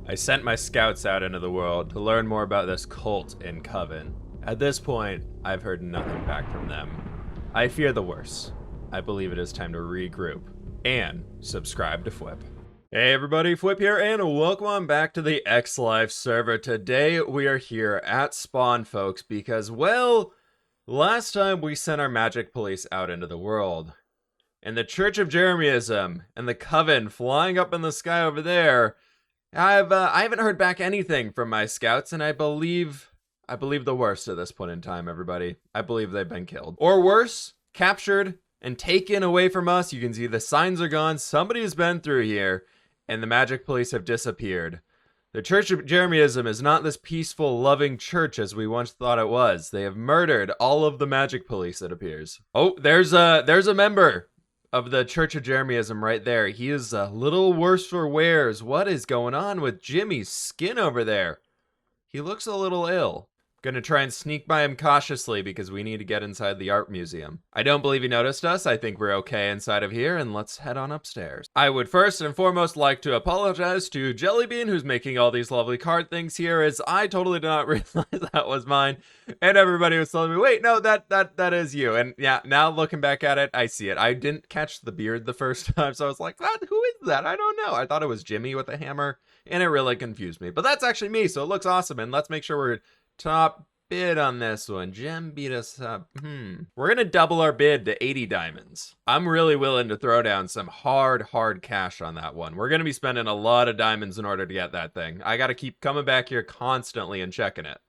I sent my scouts out into the world to learn more about this cult in Coven. At this point, I've heard nothing back from them. I fear the worst. I believe it is time to regroup and subscribe to fWhip. Hey everybody, fWhip here, and welcome on back to the Xlife server. Today we are here at spawn, folks, because, well, last time we sent our magic police out into the world, and the Church of Jeremyism and the Coven flying up in the sky over there, I haven't heard back anything from my scouts, and I believe the worst at this point in time, everybody. I believe they've been killed. Or worse, captured and taken away from us. You can see the signs are gone. Somebody's been through here, and the magic police have disappeared. The Church of Jeremyism is not this peaceful, loving church as we once thought it was. They have murdered all of the magic police, it appears. Oh, there's a member of the Church of Jeremyism right there. He is a little worse for wears. What is going on with Jimmy's skin over there? He looks a little ill. Gonna try and sneak by him cautiously because we need to get inside the art museum. I don't believe he noticed us. I think we're okay inside of here, and let's head on upstairs. I would first and foremost like to apologize to Jellybean, who's making all these lovely card things here, as I totally did not realize that was mine. And everybody was telling me, wait, no, that is you. And yeah, now looking back at it, I see it. I didn't catch the beard the first time, so I was like, who is that? I don't know. I thought it was Jimmy with a hammer, and it really confused me. But that's actually me, so it looks awesome, and let's make sure we're top bid on this one. Gem beat us up. We're gonna double our bid to 80 diamonds. I'm really willing to throw down some hard cash on that one. We're gonna be spending a lot of diamonds in order to get that thing. I gotta keep coming back here constantly and checking it.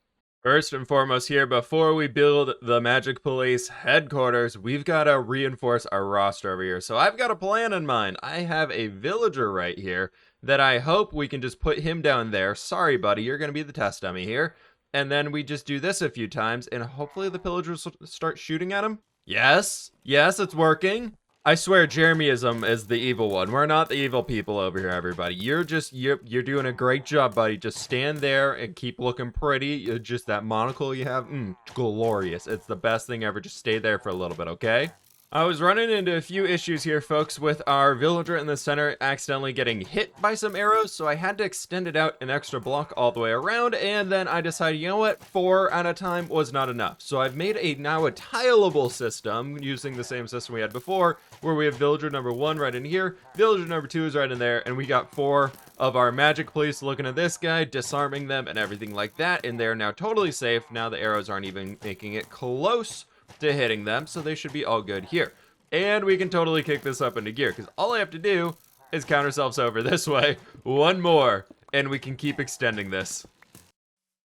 First and foremost here, before we build the Magic Police headquarters, we've got to reinforce our roster over here. So I've got a plan in mind. I have a villager right here that I hope we can just put him down there. Sorry, buddy, you're going to be the test dummy here. And then we just do this a few times, and hopefully the pillagers will start shooting at him. Yes, it's working. I swear Jeremyism is the evil one. We're not the evil people over here, everybody. You're doing a great job, buddy. Just stand there and keep looking pretty. Just that monocle you have, glorious. It's the best thing ever. Just stay there for a little bit, okay? I was running into a few issues here, folks, with our villager in the center accidentally getting hit by some arrows, so I had to extend it out an extra block all the way around, and then I decided, you know what, 4 at a time was not enough. So I've made now a tileable system using the same system we had before, where we have villager number 1 right in here, villager number 2 is right in there, and we got 4 of our magic police looking at this guy, disarming them and everything like that, and they're now totally safe. Now the arrows aren't even making it close to hitting them, so they should be all good here. And we can totally kick this up into gear, because all I have to do is count ourselves over this way. 1 more, and we can keep extending this.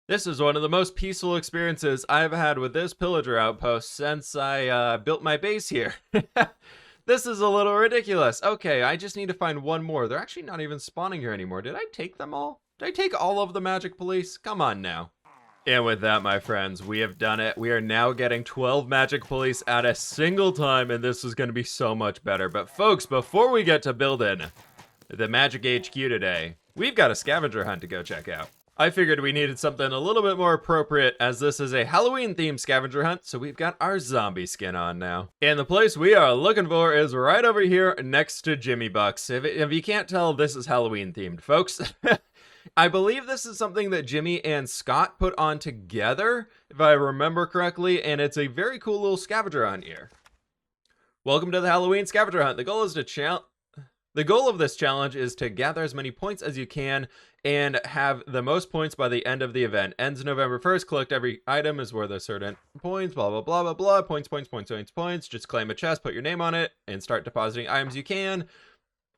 This is one of the most peaceful experiences I've had with this pillager outpost since I built my base here. This is a little ridiculous. Okay, I just need to find 1 more. They're actually not even spawning here anymore. Did I take them all? Did I take all of the magic police? Come on now. And with that, my friends, we have done it. We are now getting 12 magic police at a single time, and this is going to be so much better. But folks, before we get to building the Magic HQ today, we've got a scavenger hunt to go check out. I figured we needed something a little bit more appropriate, as this is a Halloween-themed scavenger hunt, so we've got our zombie skin on now. And the place we are looking for is right over here next to Jimmy Bucks. If you can't tell, this is Halloween-themed, folks. I believe this is something that Jimmy and Scott put on together, if I remember correctly, and it's a very cool little scavenger hunt here. Welcome to the Halloween scavenger hunt. The goal of this challenge is to gather as many points as you can and have the most points by the end of the event. Ends November 1st. Collect every item is worth a certain points, blah, blah, blah, blah, blah. Points. Just claim a chest, put your name on it, and start depositing items you can.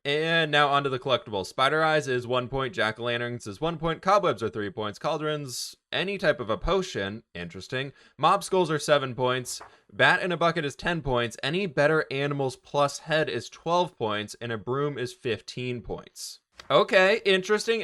And now onto the collectibles. Spider Eyes is 1 point, Jack-o'-lanterns is 1 point, Cobwebs are 3 points, Cauldrons, any type of a potion, interesting. Mob Skulls are 7 points, Bat in a Bucket is 10 points, any better animals plus head is 12 points, and a broom is 15 points. Okay, interesting.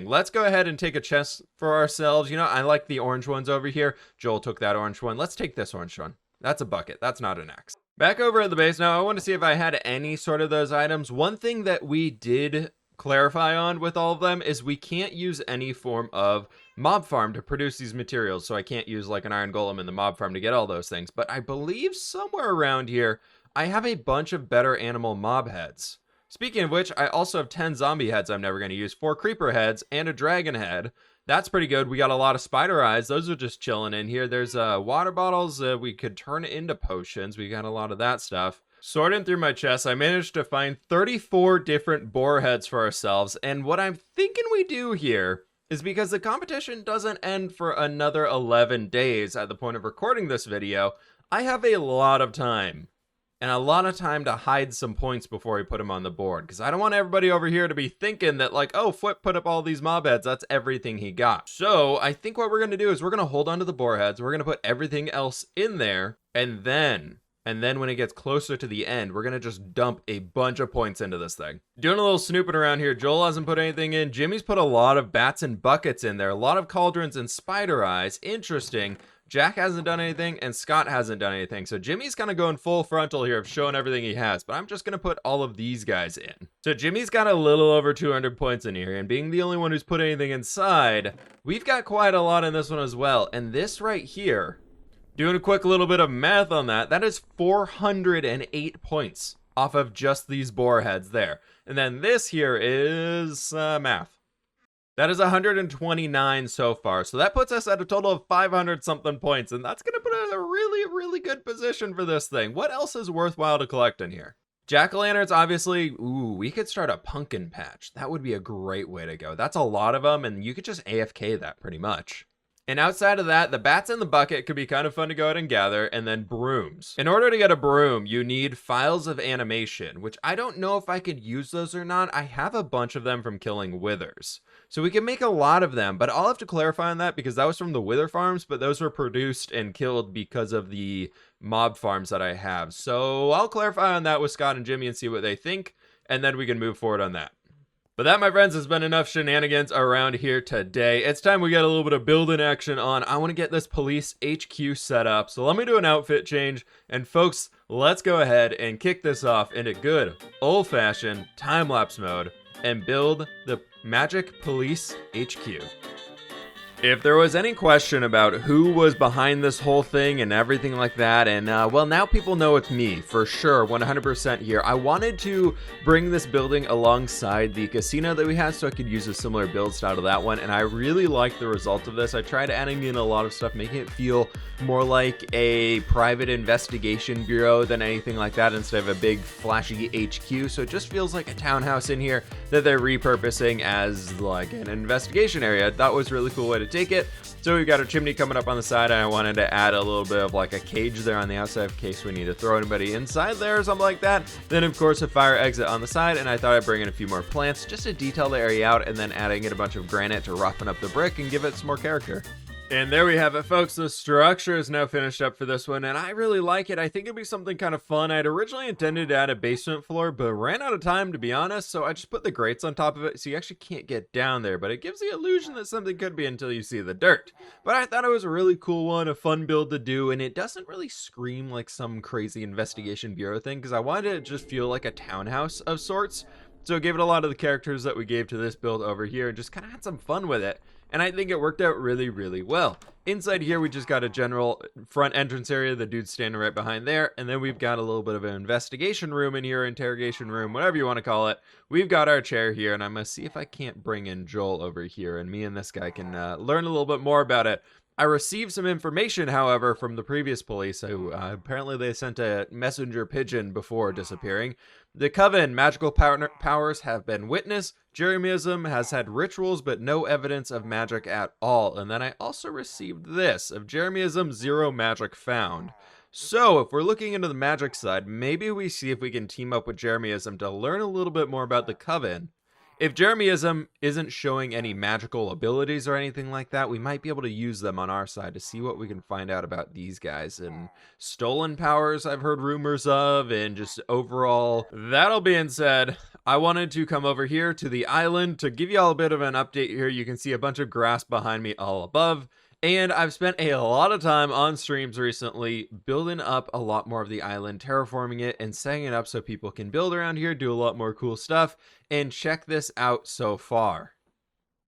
Let's go ahead and take a chest for ourselves. You know, I like the orange ones over here. Joel took that orange one. Let's take this orange one. That's a bucket, that's not an axe. Back over at the base now, I want to see if I had any sort of those items. One thing that we did clarify on with all of them is we can't use any form of mob farm to produce these materials. So I can't use like an iron golem in the mob farm to get all those things. But I believe somewhere around here, I have a bunch of better animal mob heads. Speaking of which, I also have 10 zombie heads I'm never going to use, 4 creeper heads, and a dragon head. That's pretty good. We got a lot of spider eyes. Those are just chilling in here. There's water bottles. We could turn into potions. We got a lot of that stuff. Sorting through my chest, I managed to find 34 different boar heads for ourselves. And what I'm thinking we do here is, because the competition doesn't end for another 11 days at the point of recording this video, I have a lot of time. And a lot of time to hide some points before we put them on the board. Because I don't want everybody over here to be thinking that, like, oh, fWhip put up all these mob heads. That's everything he got. So I think what we're going to do is we're going to hold on to the boar heads. We're going to put everything else in there. And then when it gets closer to the end, we're going to just dump a bunch of points into this thing. Doing a little snooping around here. Joel hasn't put anything in. Jimmy's put a lot of bats and buckets in there. A lot of cauldrons and spider eyes. Interesting. Jack hasn't done anything, and Scott hasn't done anything. So Jimmy's kind of going full frontal here of showing everything he has, but I'm just going to put all of these guys in. So Jimmy's got a little over 200 points in here, and being the only one who's put anything inside, we've got quite a lot in this one as well. And this right here, doing a quick little bit of math on that, that is 408 points off of just these boar heads there. And then this here is math. That is 129 so far. So that puts us at a total of 500 something points. And that's going to put us in a really, really good position for this thing. What else is worthwhile to collect in here? Jack-o'-lanterns, obviously. Ooh, we could start a pumpkin patch. That would be a great way to go. That's a lot of them. And you could just AFK that pretty much. And outside of that, the bats in the bucket could be kind of fun to go ahead and gather, and then brooms. In order to get a broom, you need files of animation, which I don't know if I could use those or not. I have a bunch of them from killing withers. So we can make a lot of them, but I'll have to clarify on that because that was from the wither farms, but those were produced and killed because of the mob farms that I have. So I'll clarify on that with Scott and Jimmy and see what they think, and then we can move forward on that. But that, my friends, has been enough shenanigans around here today. It's time we get a little bit of building action on. I want to get this police HQ set up. So let me do an outfit change. And folks, let's go ahead and kick this off into good old-fashioned time-lapse mode and build the Magic Police HQ. If there was any question about who was behind this whole thing and everything like that, and well, now people know it's me, for sure, 100% here. I wanted to bring this building alongside the casino that we had so I could use a similar build style to that one, and I really like the result of this. I tried adding in a lot of stuff, making it feel more like a private investigation bureau than anything like that instead of a big flashy HQ, so it just feels like a townhouse in here that they're repurposing as like an investigation area. I thought was a really cool way to take it. So we've got a chimney coming up on the side, and I wanted to add a little bit of like a cage there on the outside in case we need to throw anybody inside there or something like that. Then of course a fire exit on the side, and I thought I'd bring in a few more plants just to detail the area out, and then adding in a bunch of granite to roughen up the brick and give it some more character. And there we have it, folks. The structure is now finished up for this one, and I really like it. I think it'd be something kind of fun. I'd originally intended to add a basement floor, but ran out of time, to be honest, so I just put the grates on top of it so you actually can't get down there, but it gives the illusion that something could be until you see the dirt. But I thought it was a really cool one, a fun build to do, and it doesn't really scream like some crazy investigation bureau thing, because I wanted it to just feel like a townhouse of sorts. So I gave it a lot of the characters that we gave to this build over here and just kind of had some fun with it. And I think it worked out really, really well. Inside here, we just got a general front entrance area. The dude's standing right behind there. And then we've got a little bit of an investigation room in here, interrogation room, whatever you want to call it. We've got our chair here, and I'm going to see if I can't bring in Joel over here. And me and this guy can learn a little bit more about it. I received some information, however, from the previous police, who apparently they sent a messenger pigeon before disappearing. The Coven magical powers have been witnessed. Jeremyism has had rituals, but no evidence of magic at all. And then I also received this, of Jeremyism, 0 magic found. So, if we're looking into the magic side, maybe we see if we can team up with Jeremyism to learn a little bit more about the Coven. If Jeremyism isn't showing any magical abilities or anything like that, we might be able to use them on our side to see what we can find out about these guys. And stolen powers I've heard rumors of, and just overall. That all being said, I wanted to come over here to the island to give you all a bit of an update here. You can see a bunch of grass behind me all above. And I've spent a lot of time on streams recently building up a lot more of the island, terraforming it, and setting it up so people can build around here, do a lot more cool stuff, and check this out so far.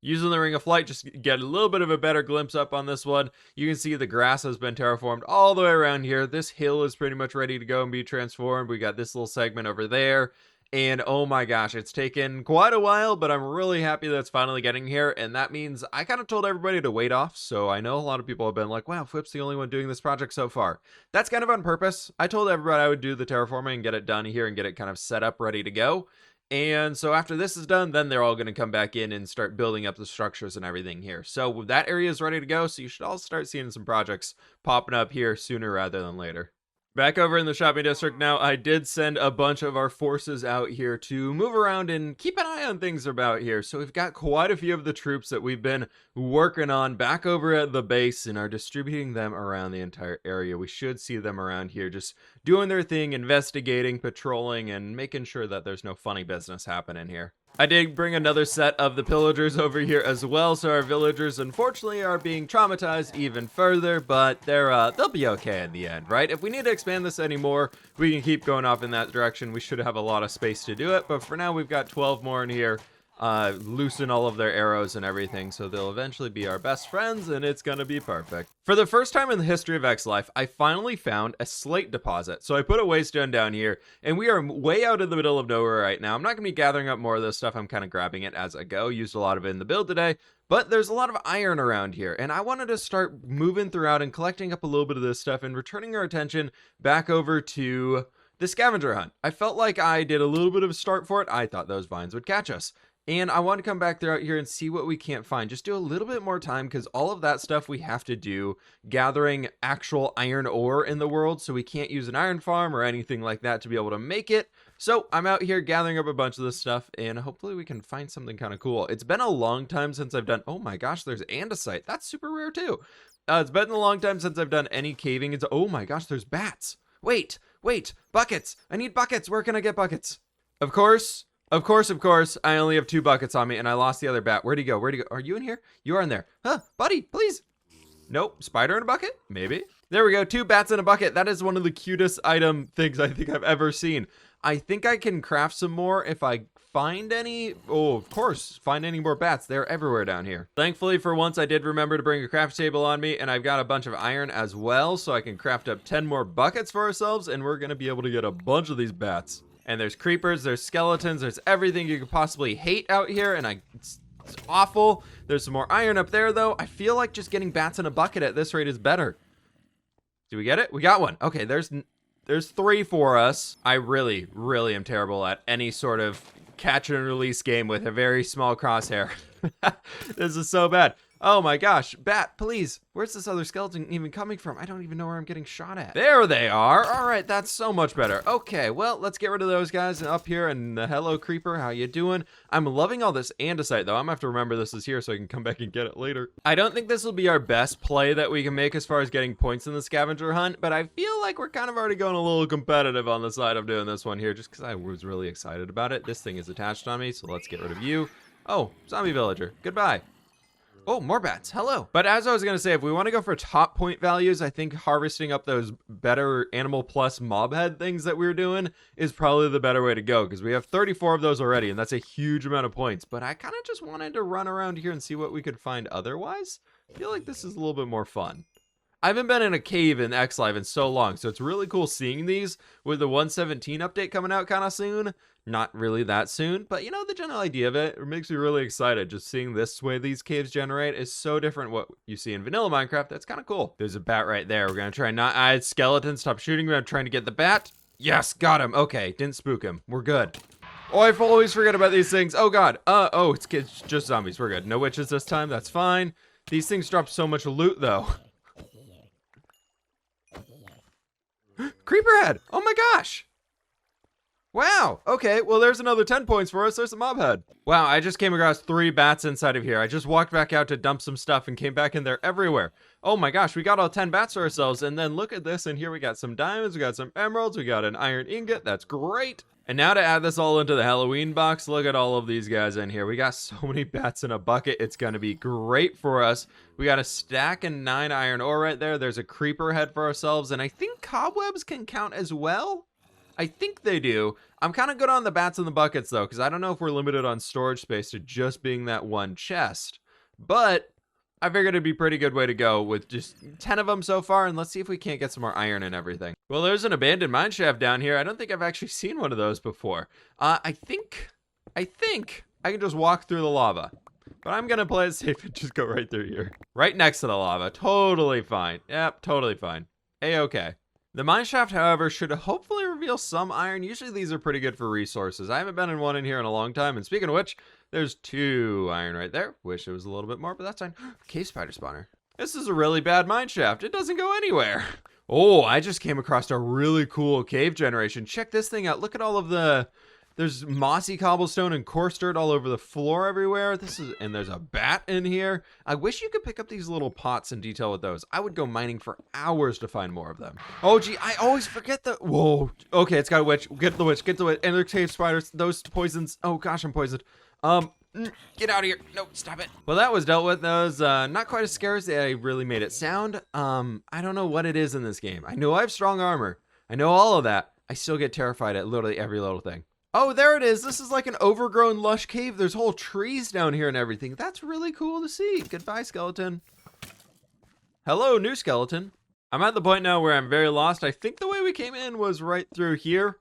Using the Ring of Flight, just get a little bit of a better glimpse up on this one. You can see the grass has been terraformed all the way around here. This hill is pretty much ready to go and be transformed. We got this little segment over there. And oh my gosh, it's taken quite a while, but I'm really happy that it's finally getting here. And that means I kind of told everybody to wait off. So I know a lot of people have been like, wow, fWhip's the only one doing this project so far. That's kind of on purpose. I told everybody I would do the terraforming and get it done here and get it kind of set up, ready to go. And so after this is done, then they're all going to come back in and start building up the structures and everything here. So that area is ready to go. So you should all start seeing some projects popping up here sooner rather than later. Back over in the shopping district now, I did send a bunch of our forces out here to move around and keep an eye on things about here. So we've got quite a few of the troops that we've been working on back over at the base and are distributing them around the entire area. We should see them around here just doing their thing, investigating, patrolling, and making sure that there's no funny business happening here. I did bring another set of the pillagers over here as well, so our villagers unfortunately are being traumatized even further, but they'll be okay in the end, right? If we need to expand this anymore, we can keep going off in that direction. We should have a lot of space to do it, but for now we've got 12 more in here. Loosen all of their arrows and everything, so they'll eventually be our best friends, and it's gonna be perfect. For the first time in the history of Xlife, I finally found a slate deposit. So I put a waystone down here, and we are way out in the middle of nowhere right now. I'm not gonna be gathering up more of this stuff. I'm kind of grabbing it as I go. Used a lot of it in the build today, but there's a lot of iron around here, and I wanted to start moving throughout and collecting up a little bit of this stuff and returning our attention back over to the scavenger hunt. I felt like I did a little bit of a start for it. I thought those vines would catch us. And I want to come back throughout here and see what we can't find. Just do a little bit more time because all of that stuff we have to do gathering actual iron ore in the world. So we can't use an iron farm or anything like that to be able to make it. So I'm out here gathering up a bunch of this stuff and hopefully we can find something kind of cool. It's been a long time since I've done, oh my gosh, there's andesite. That's super rare too. It's been a long time since I've done any caving. It's, oh my gosh, there's bats. Wait, buckets. I need buckets. Where can I get buckets? Of course, I only have 2 buckets on me and I lost the other bat. Where'd he go? Are you in here? You are in there. Huh, buddy, please. Nope, spider in a bucket? Maybe. There we go, 2 bats in a bucket. That is one of the cutest item things I think I've ever seen. I think I can craft some more if I find any. Oh, of course, find any more bats. They're everywhere down here. Thankfully, for once, I did remember to bring a craft table on me, and I've got a bunch of iron as well, so I can craft up 10 more buckets for ourselves, and we're gonna be able to get a bunch of these bats. And there's creepers, there's skeletons, there's everything you could possibly hate out here, and it's awful. There's some more iron up there, though. I feel like just getting bats in a bucket at this rate is better. Do we get it? We got one. Okay, there's 3 for us. I really am terrible at any sort of catch and release game with a very small crosshair. This is so bad. Oh my gosh, bat, please. Where's this other skeleton even coming from? I don't even know where I'm getting shot at. There they are. All right, that's so much better. Okay, well, let's get rid of those guys up here. And hello, creeper, how you doing? I'm loving all this andesite, though. I'm gonna have to remember this is here so I can come back and get it later. I don't think this will be our best play that we can make as far as getting points in the scavenger hunt, but I feel like we're kind of already going a little competitive on the side of doing this one here, just because I was really excited about it. This thing is attached on me, so let's get rid of you. Oh, zombie villager, goodbye. Oh, more bats. Hello. But as I was going to say, if we want to go for top point values, I think harvesting up those better animal plus mob head things that we were doing is probably the better way to go because we have 34 of those already, and that's a huge amount of points. But I kind of just wanted to run around here and see what we could find otherwise. I feel like this is a little bit more fun. I haven't been in a cave in Xlife in so long, so it's really cool seeing these with the 117 update coming out kind of soon. Not really that soon, but you know, the general idea of it makes me really excited. Just seeing this way these caves generate is so different what you see in vanilla Minecraft. That's kind of cool. There's a bat right there. We're going to try not... skeleton, stop shooting me. I'm trying to get the bat. Yes, got him. Okay, didn't spook him. We're good. Oh, I always forget about these things. Oh, God. Oh, it's just zombies. We're good. No witches this time. That's fine. These things drop so much loot, though. Creeper head. Oh, my gosh. Wow, okay, well there's another 10 points for us. There's a mob head. Wow, I just came across 3 bats inside of here. I just walked back out to dump some stuff and came back in there everywhere. Oh my gosh, we got all 10 bats for ourselves, and then look at this, and here we got some diamonds, we got some emeralds, we got an iron ingot. That's great. And now to add this all into the Halloween box, look at all of these guys in here. We got so many bats in a bucket. It's going to be great for us. We got a stack and 9 iron ore right there. There's a creeper head for ourselves, and I think cobwebs can count as well. I think they do. I'm kind of good on the bats and the buckets, though, because I don't know if we're limited on storage space to just being that one chest. But I figured it'd be a pretty good way to go with just 10 of them so far, and let's see if we can't get some more iron and everything. Well, there's an abandoned mine shaft down here. I don't think I've actually seen one of those before. I think I can just walk through the lava. But I'm gonna play it safe and just go right through here. Right next to the lava. Totally fine. Yep, totally fine. A-okay. The mine shaft, however, should hopefully reveal some iron. Usually these are pretty good for resources. I haven't been in one in here in a long time. And speaking of which, there's 2 iron right there. Wish it was a little bit more, but that's fine. Cave spider spawner. This is a really bad mine shaft. It doesn't go anywhere. Oh, I just came across a really cool cave generation. Check this thing out. Look at all of the... There's mossy cobblestone and coarse dirt all over the floor everywhere. And there's a bat in here. I wish you could pick up these little pots and detail with those. I would go mining for hours to find more of them. Oh, gee, I always forget the... Whoa. Okay, it's got a witch. Get the witch. Get the witch. And they're cave spiders. Those poisons. Oh, gosh, I'm poisoned. Get out of here. No, stop it. Well, that was dealt with. That was not quite as scary as they really made it sound. I don't know what it is in this game. I know I have strong armor. I know all of that. I still get terrified at literally every little thing. Oh, there it is. This is like an overgrown lush cave. There's whole trees down here and everything. That's really cool to see. Goodbye, skeleton. Hello, new skeleton. I'm at the point now where I'm very lost. I think the way we came in was right through here.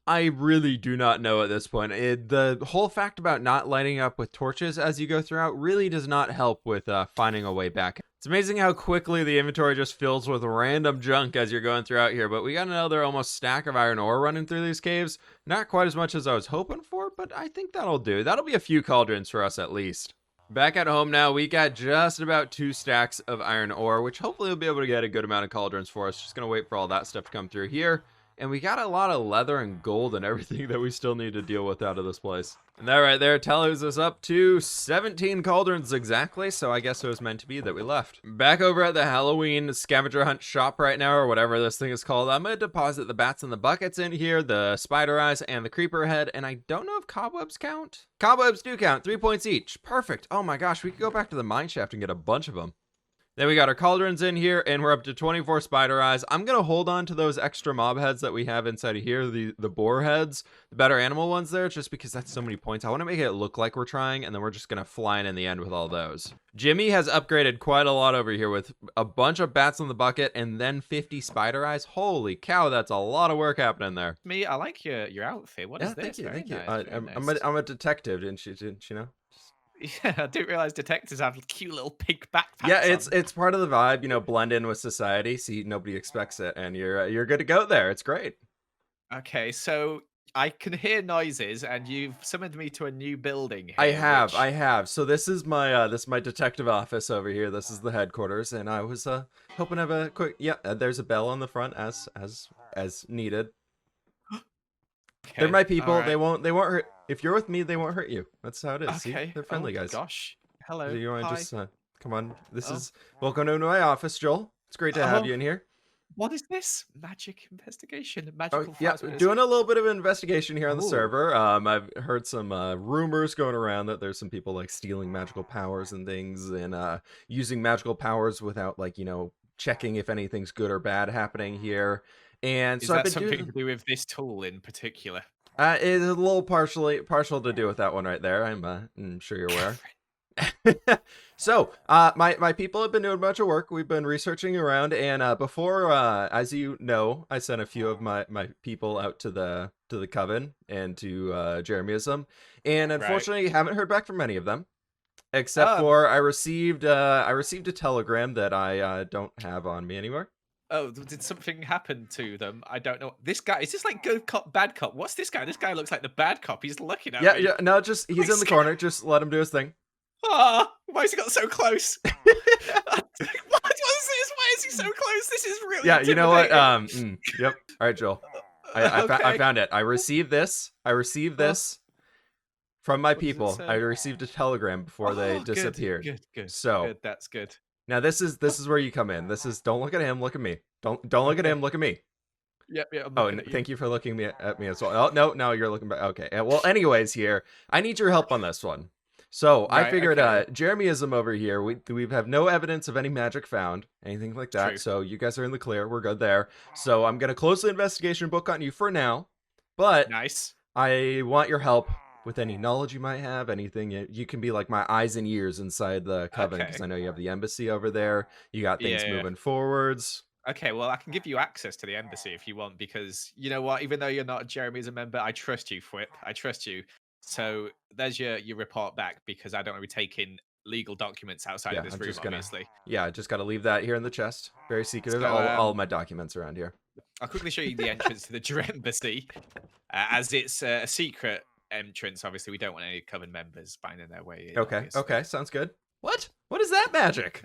I really do not know at this point. The whole fact about not lighting up with torches as you go throughout really does not help with finding a way back. It's amazing how quickly the inventory just fills with random junk as you're going throughout here, but we got another almost stack of iron ore running through these caves. Not quite as much as I was hoping for, but I think that'll do. That'll be a few cauldrons for us at least. Back at home now, we got just about 2 stacks of iron ore, which hopefully will be able to get a good amount of cauldrons for us. Just gonna wait for all that stuff to come through here. And we got a lot of leather and gold and everything that we still need to deal with out of this place. And that right there tells us up to 17 cauldrons exactly, so I guess it was meant to be that we left. Back over at the Halloween scavenger hunt shop right now, or whatever this thing is called, I'm going to deposit the bats and the buckets in here, the spider eyes and the creeper head, and I don't know if cobwebs count. Cobwebs do count, 3 points each. Perfect. Oh my gosh, we could go back to the mine shaft and get a bunch of them. Then we got our cauldrons in here, and we're up to 24 spider eyes. I'm going to hold on to those extra mob heads that we have inside of here, the boar heads, the better animal ones there, just because that's so many points. I want to make it look like we're trying, and then we're just going to fly in the end with all those. Jimmy has upgraded quite a lot over here with a bunch of bats in the bucket and then 50 spider eyes. Holy cow, that's a lot of work happening there. Me, I like your outfit. What is this? Thank you. Nice, I'm a detective, didn't you know? Yeah, I didn't realize detectives have cute little pink backpacks. Yeah, it's part of the vibe, you know, blend in with society. See, nobody expects it, and you're good to go there. It's great. Okay, so I can hear noises, and you've summoned me to a new building here, I have. So this is my detective office over here. This is the headquarters, and I was hoping to have a quick there's a bell on the front as needed. Okay, they're my people. right. They won't hurt. If you're with me, they won't hurt you. That's how it is. Okay. See? They're friendly guys. Gosh. Hello. Do you want to Hi. just come on? This is welcome to my office, Joel. It's great to have you in here. What is this? Magic investigation. Oh, Magical yeah, files. doing a little bit of investigation here on the Ooh. server. I've heard some rumors going around that there's some people like stealing magical powers and things, and using magical powers without, like, you know, checking if anything's good or bad happening here. And Is so I've that been something to do with this tool in particular? it's a little partial to do with that one right there. I'm sure you're aware. So, my people have been doing a bunch of work. We've been researching around, and before, as you know, I sent a few of my people out to the Coven and to Jeremyism, and unfortunately, haven't heard back from any of them, except for I received a telegram that I don't have on me anymore. Oh, did something happen to them? I don't know. This guy, is this like good cop, bad cop? What's this guy? This guy looks like the bad cop. He's looking at me. Yeah, no, just he's in the corner. Just let him do his thing. Ah, why has he got so close? What is this? Why is he so close? This is really you know what? intimidating. Yep. All right, Joel. I Okay. found it. I received this from my people. I received a telegram before they disappeared. Good. So Good, that's good. now this is where you come in. This is, don't look at him, look at me. Don't look at him, look at me. Yep. I'm Oh, looking and at you. thank you for looking at me as well. Oh, no, you're looking back. Okay. Well, anyways, here I need your help on this one. So I figured, Jeremyism over here, we have no evidence of any magic found, anything like that. True. So you guys are in the clear. We're good there. So I'm gonna close the investigation book on you for now, but Nice. I want your help with any knowledge you might have, anything. You can be like my eyes and ears inside the Coven, because Okay. I know you have the embassy over there. You got things Yeah. moving forwards. Okay, well, I can give you access to the embassy if you want, because you know what? Even though you're not Jeremy's a member, I trust you, fWhip. I trust you. So there's your report back, because I don't want to be taking legal documents outside Yeah, of this I'm room, just gonna. obviously. Yeah, I just gotta leave that here in the chest. Very secretive. So All my documents around here. I'll quickly show you the entrance to the embassy, as it's a secret entrance. Obviously, we don't want any Coven members finding their way in. Okay. Obviously. Okay. Sounds good. What is that magic?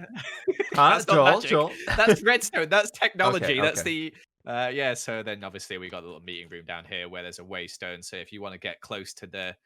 Huh? That's not Joel? magic. Joel? That's redstone. That's technology. Okay, That's okay. the yeah. So then obviously we got a little meeting room down here where there's a waystone. So if you want to get close to the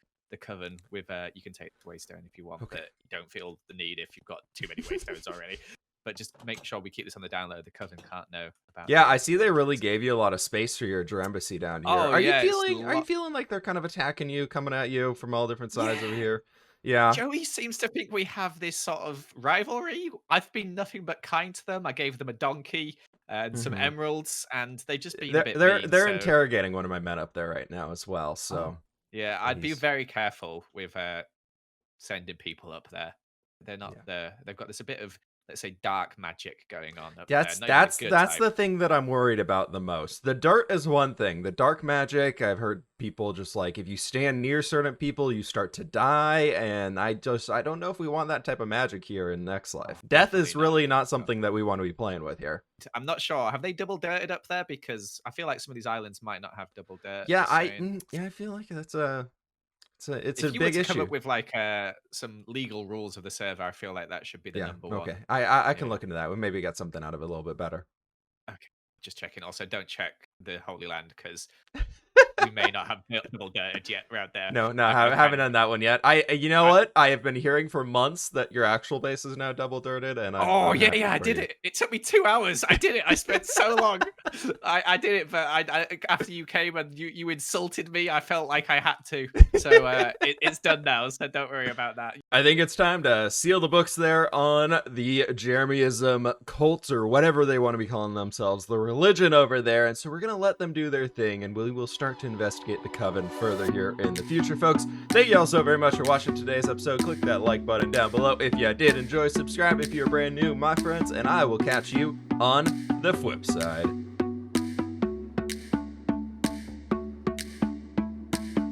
Coven with you can take the waystone if you want, Okay. but you don't feel the need if you've got too many waystones already. But just make sure we keep this on the download. The Coven can't know about. Yeah, I see they really gave you a lot of space for your embassy down here. Oh, Are yeah, you it's feeling like they're kind of attacking you, coming at you from all different sides over here? Yeah. Joey seems to think we have this sort of rivalry. I've been nothing but kind to them. I gave them a donkey and some Mhm. emeralds, and they've just been a They're bit they're mean. they're So interrogating one of my men up there right now as well. So yeah, I'd be he's- very careful with sending people up there. They're not Yeah. there. They've got this a bit of, let's say, dark magic going on up That's there. Not even a that's good that's type. the thing that I'm worried about the most. The dirt is one thing. The dark magic, I've heard people just like if you stand near certain people, you start to die, and I don't know if we want that type of magic here in Xlife. Death is Definitely really not. not something that we want to be playing with here. I'm not sure. Have they double dirted up there? Because I feel like some of these islands might not have double dirt. Yeah, just saying. I feel like it's a If you were big to come issue. up with like some legal rules of the server, I feel like that should be the Yeah, number one. okay. I can Yeah. look into that. We maybe get something out of it a little bit better. Okay, just checking. Also, don't check the Holy Land because we may not have double dirted yet around there. No, I'm haven't kind of- done that one yet. You know what? I have been hearing for months that your actual base is now double dirted, and I'm happy I for did you. it. It took me 2 hours. I did it. I spent so long. I did it, but I after you came and you insulted me, I felt like I had to. So it's done now. So don't worry about that. I think it's time to seal the books there on the Jeremyism cult, or whatever they want to be calling themselves, the religion over there. And so we're going to let them do their thing, and we will start to investigate the Coven further here in the future, folks. Thank you all so very much for watching today's episode. Click that like button down below if you did enjoy. Subscribe if you're brand new, my friends, and I will catch you on the fWhip side.